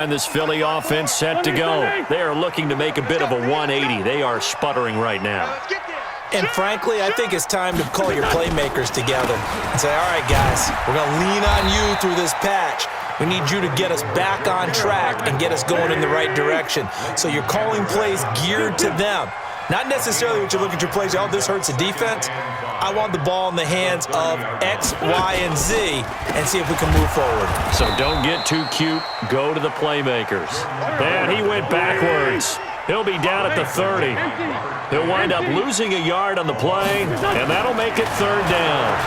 And this Philly offense set to go. They are looking to make a bit of a 180. They are sputtering right now. And frankly, I think it's time to call your playmakers together and say, all right, guys, we're going to lean on you through this patch. We need you to get us back on track and get us going in the right direction. So you're calling plays geared to them. Not necessarily what you look at your plays, oh, this hurts the defense. I want the ball in the hands of X, Y, and Z and see if we can move forward. So don't get too cute. Go to the playmakers. And he went backwards. He'll be down at the 30. He'll wind up losing a yard on the play, and that'll make it third down.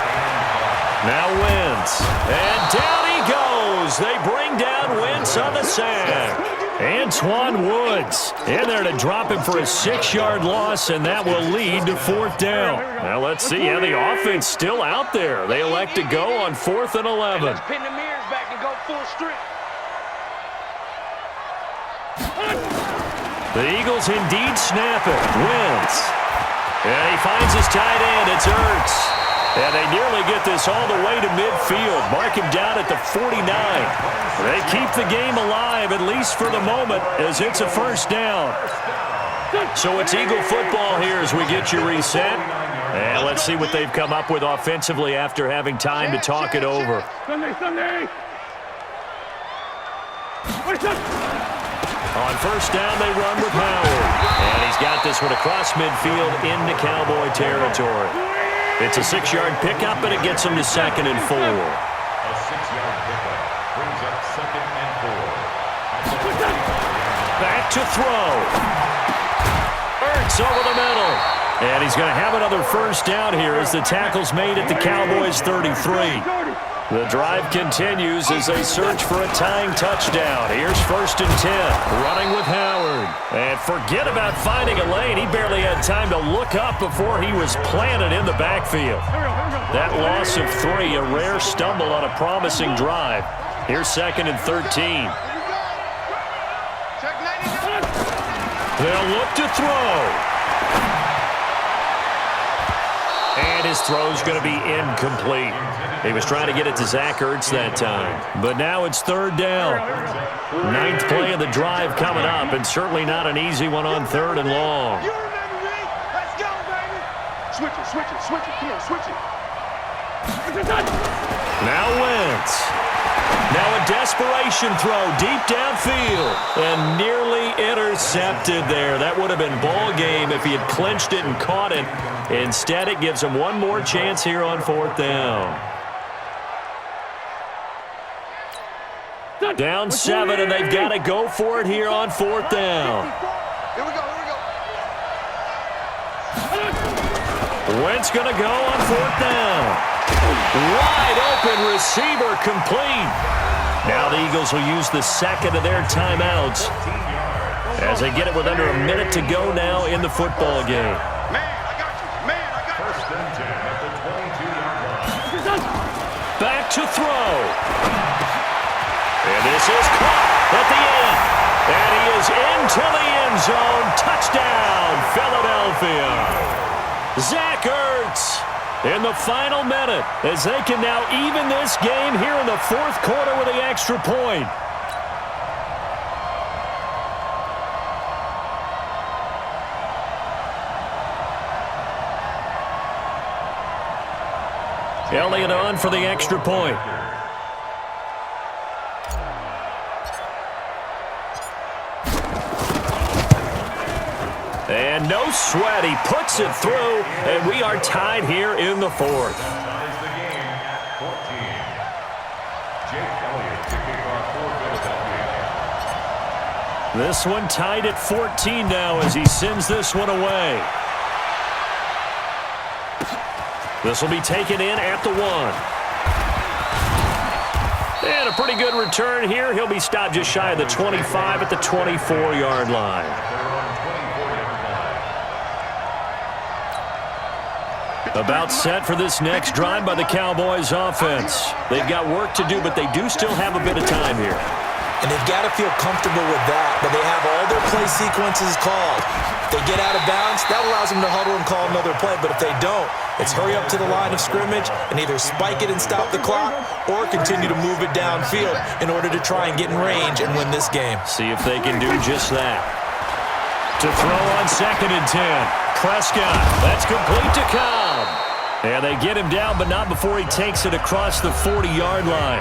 Now Wentz. And down he goes. They bring down Wentz on the sack. Antoine Woods in there to drop him for a 6-yard loss, and that will lead to fourth down. Now let's see how the offense still out there. They elect to go on 4th and 11. Let's pin the mirrors back and go full strip. The Eagles indeed snap it. Wentz. And he finds his tight end. It's Ertz. And they nearly get this all the way to midfield. Mark him down at the 49. They keep the game alive, at least for the moment, as it's a first down. So it's Eagle football here as we get you reset. And let's see what they've come up with offensively after having time to talk it over. Sunday. On first down, they run with Howard. And he's got this one across midfield into Cowboy territory. It's a 6-yard pickup, and it gets him to 2nd and 4. A 6-yard pickup brings up 2nd and 4. Back to throw. Ertz over the middle. And he's going to have another first down here as the tackle's made at the Cowboys' 33. The drive continues as they search for a tying touchdown. Here's 1st and 10, running with Howard. And forget about finding a lane. He barely had time to look up before he was planted in the backfield. That loss of 3, a rare stumble on a promising drive. Here's 2nd and 13. They'll look to throw. And his throw's going to be incomplete. He was trying to get it to Zach Ertz that time. But now it's 3rd down. 9th play of the drive coming up, and certainly not an easy one on 3rd and long. You remember me? Let's go, baby. Switch it. Come on, switch it. Now Wentz. Now a desperation throw deep downfield. And nearly intercepted there. That would have been ball game if he had clinched it and caught it. Instead, it gives him one more chance here on 4th down. Down 7, and they've got to go for it here on 4th down. Here we go. Wentz going to go on 4th down. Wide open receiver complete. Now the Eagles will use the 2nd of their timeouts as they get it with under a minute to go now in the football game. Man, I got you. 1st and 10 at the 22-yard line. Back to throw. And this is caught at the end. And he is into the end zone. Touchdown, Philadelphia. Zach Ertz in the final minute as they can now even this game here in the 4th quarter with the extra point. Elliott on for the extra point. And no sweat, he puts it through, and we are tied here in the 4th. Ties the game at 14. Jake Elliott to kick off for Philadelphia. This one tied at 14 now as he sends this one away. This will be taken in at the 1. And a pretty good return here. He'll be stopped just shy of the 25 at the 24-yard line. About set for this next drive by the Cowboys offense. They've got work to do, but they do still have a bit of time here. And they've got to feel comfortable with that, but they have all their play sequences called. they get out of bounds, that allows them to huddle and call another play. But if they don't, it's hurry up to the line of scrimmage and either spike it and stop the clock or continue to move it downfield in order to try and get in range and win this game. See if they can do just that. To throw on 2nd and 10. Prescott, that's complete to Cobb. And they get him down, but not before he takes it across the 40-yard line.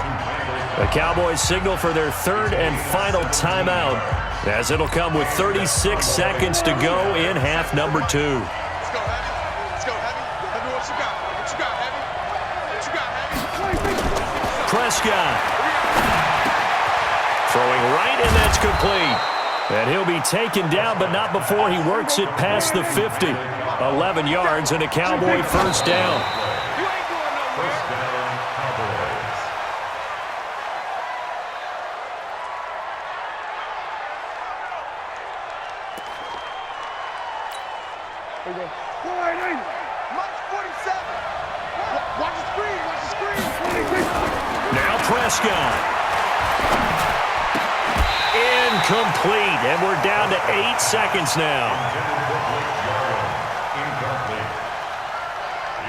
The Cowboys signal for their 3rd and final timeout, as it'll come with 36 seconds to go in half number 2. Let's go, Heavy. Let's go, Heavy. Heavy, what you got? What you got, Heavy? What you got, Heavy? Prescott. Throwing right, and that's complete. And he'll be taken down, but not before he works it past the 50. 11 yards and a Cowboy first down. First down, Cowboys. March 47. Watch the screen. Watch the screen. Now Prescott. Incomplete, and we're down to 8 seconds now. Incomplete.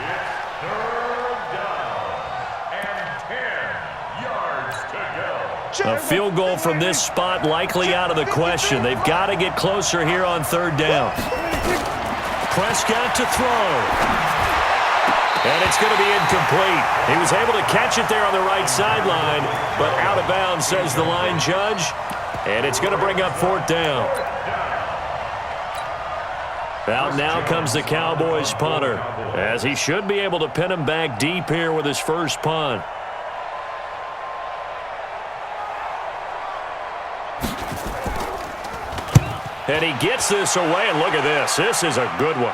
It's 3rd down and 10 yards to go. A field goal from this spot likely out of the question. They've got to get closer here on 3rd down. Prescott to throw. And it's going to be incomplete. He was able to catch it there on the right sideline, but out of bounds, says the line judge. And it's going to bring up 4th down. Out now comes the Cowboys punter, as he should be able to pin him back deep here with his first punt. And he gets this away, and look at this. This is a good one.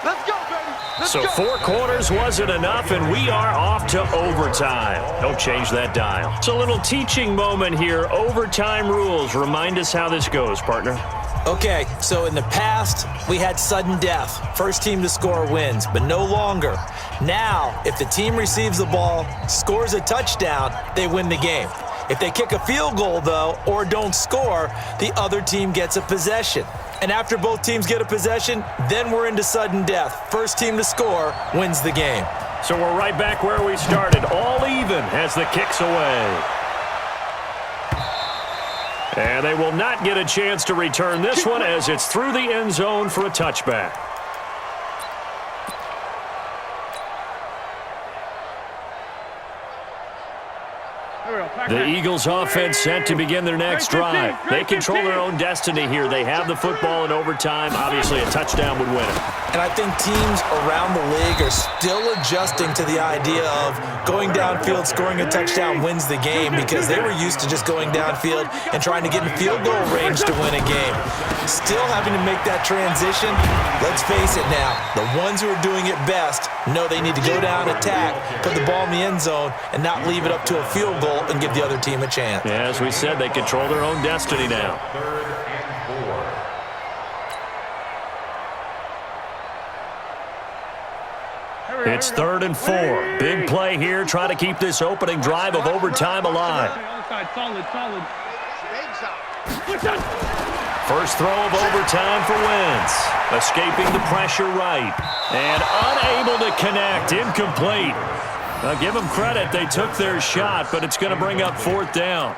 Let's go, baby. Let's So go. 4 quarters wasn't enough, and we are off to overtime. Don't change that dial. It's a little teaching moment here. Overtime rules. Remind us how this goes, partner. Okay, so in the past, we had sudden death. First team to score wins, but no longer. Now, if the team receives the ball, scores a touchdown, they win the game. If they kick a field goal, though, or don't score, the other team gets a possession. And after both teams get a possession, then we're into sudden death. First team to score wins the game. So we're right back where we started, all even as the kick's away. And they will not get a chance to return this one as it's through the end zone for a touchback. The Eagles offense set to begin their next drive. They control their own destiny here. They have the football in overtime. Obviously, a touchdown would win it. And I think teams around the league are still adjusting to the idea of going downfield, scoring a touchdown wins the game, because they were used to just going downfield and trying to get in field goal range to win a game. Still having to make that transition. Let's face it now, the ones who are doing it best know they need to go down, attack, put the ball in the end zone, and not leave it up to a field goal and give the other team a chance. Yeah, as we said, they control their own destiny now. 3rd and 4. It's 3rd and 4. Big play here. Try to keep this opening drive of overtime alive. Solid. First throw of overtime for Wentz. Escaping the pressure right. And unable to connect. Incomplete. Now give them credit. They took their shot, but it's going to bring up 4th down.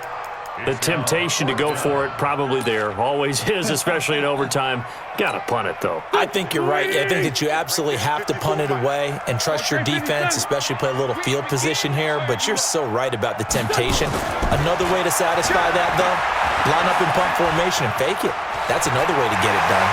The temptation to go for it probably there. Always is, especially in overtime. Got to punt it, though. I think you're right. I think that you absolutely have to punt it away and trust your defense, especially play a little field position here. But you're so right about the temptation. Another way to satisfy that, though, line up in punt formation and fake it. That's another way to get it done.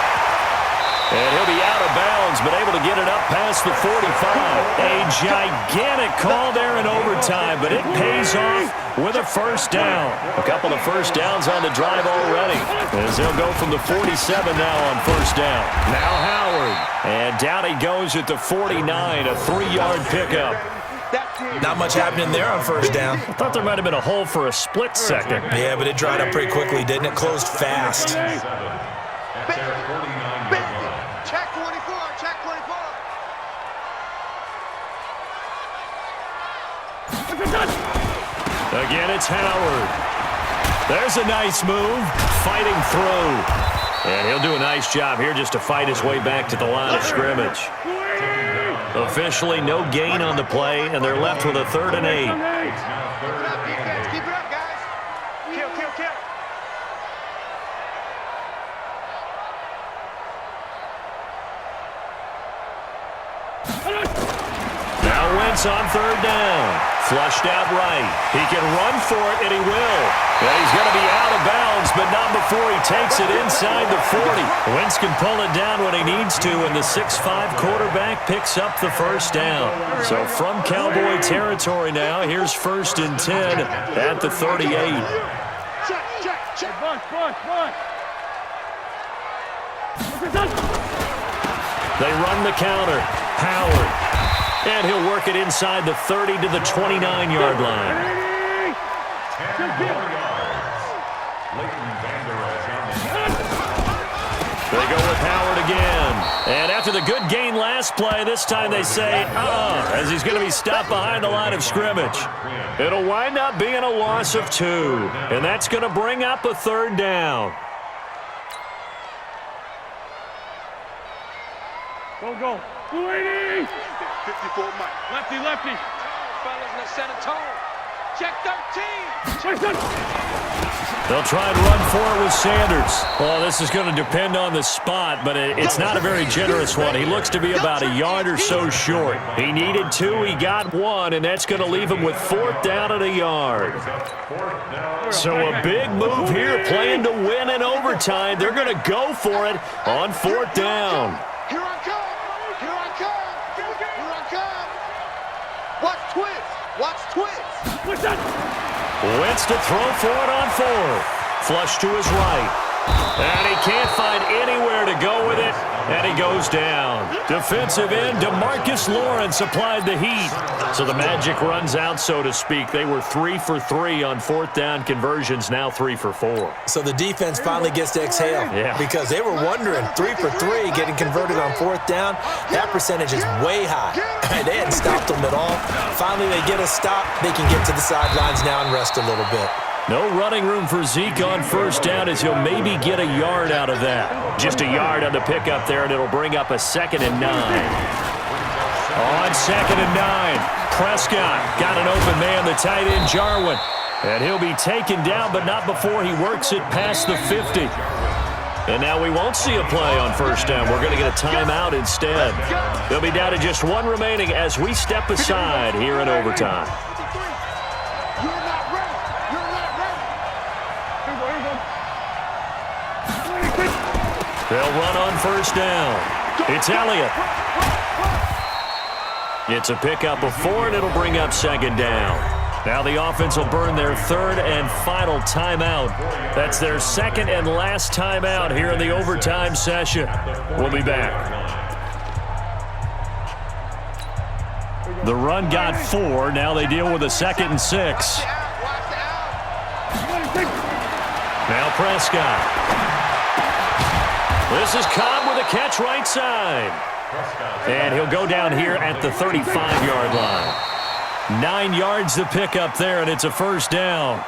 And he'll be out of bounds, but able to get it up past the 45. A gigantic call there in overtime, but it pays off with a first down. A couple of first downs on the drive already, as they'll go from the 47 now on first down. Now Howard, and down he goes at the 49, a 3-yard pickup. Not much happening there on first down. I thought there might have been a hole for a split second. Yeah, but it dried up pretty quickly, didn't it? Closed fast. At their 49-yard line. Check 24. Check 24. Again, it's Howard. There's a nice move, fighting through. And he'll do a nice job here just to fight his way back to the line of scrimmage. Officially, no gain on the play, and they're left with a 3rd and 8. Keep it up, guys. Kill, kill, kill. Now Wentz on 3rd down. Flushed out right. He can run for it, and he will. And he's going to be out of bounds, but not before he takes it inside the 40. Wentz can pull it down when he needs to, and the 6'5" quarterback picks up the 1st down. So from Cowboy territory now, here's 1st and 10 at the 38. Check, check, check. They run the counter. Howard. And he'll work it inside the 30 to the 29-yard line. 10 more yards. Leighton Vander Esch on the They go with Howard again. And after the good gain last play, this time they say, as he's going to be stopped behind the line of scrimmage. It'll wind up being a loss of 2. And that's going to bring up a 3rd down. Go. 54 Mike. Lefty. Fellas in the center tone. Check 13. They'll try and run for it with Sanders. Well, this is going to depend on the spot, but it's not a very generous one. He looks to be about a yard or so short. He needed 2, he got 1, and that's going to leave him with 4th down at a yard. So a big move here, playing to win in overtime. They're going to go for it on 4th down. Here I come. Watch twist. Wentz to throw for it on 4th. Flush to his right. And he can't find anywhere to go with it, and he goes down. Defensive end DeMarcus Lawrence applied the heat. So the magic runs out, so to speak. They were 3 for 3 on 4th down conversions, now 3 for 4. So the defense finally gets to exhale. Yeah. Because they were wondering, 3 for 3 getting converted on 4th down. That percentage is way high. They hadn't stopped them at all. Finally, they get a stop. They can get to the sidelines now and rest a little bit. No running room for Zeke on 1st down, as he'll maybe get a yard out of that. Just a yard on the pickup there, and it'll bring up a 2nd and 9. On 2nd and 9, Prescott got an open man, the tight end Jarwin. And he'll be taken down, but not before he works it past the 50. And now we won't see a play on 1st down. We're going to get a timeout instead. They'll be down to just 1 remaining as we step aside here in overtime. They'll run on 1st down. It's Elliott. It's a pickup of 4, and it'll bring up 2nd down. Now the offense will burn their 3rd and final timeout. That's their 2nd and last timeout here in the overtime session. We'll be back. The run got 4. Now they deal with a 2nd and 6. Now Prescott. This is Cobb with a catch right side. And he'll go down here at the 35-yard line. 9 yards to pick up there, and it's a 1st down.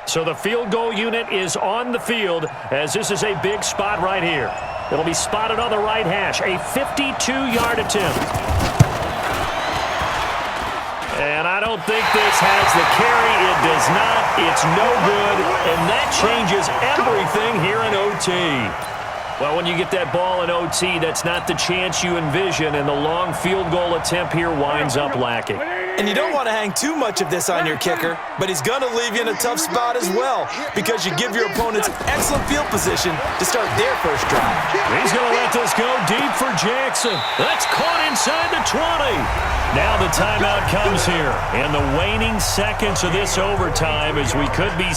So the field goal unit is on the field, as this is a big spot right here. It'll be spotted on the right hash, a 52-yard attempt. And I don't think this has the carry. It does not. It's no good, and that changes everything here in OT. Well, when you get that ball in OT, that's not the chance you envision, and the long field goal attempt here winds up lacking. And you don't want to hang too much of this on your kicker, but he's going to leave you in a tough spot as well because you give your opponents excellent field position to start their first drive. He's going to let this go deep for Jackson. That's caught inside the 20. Now the timeout comes here in the waning seconds of this overtime as we could be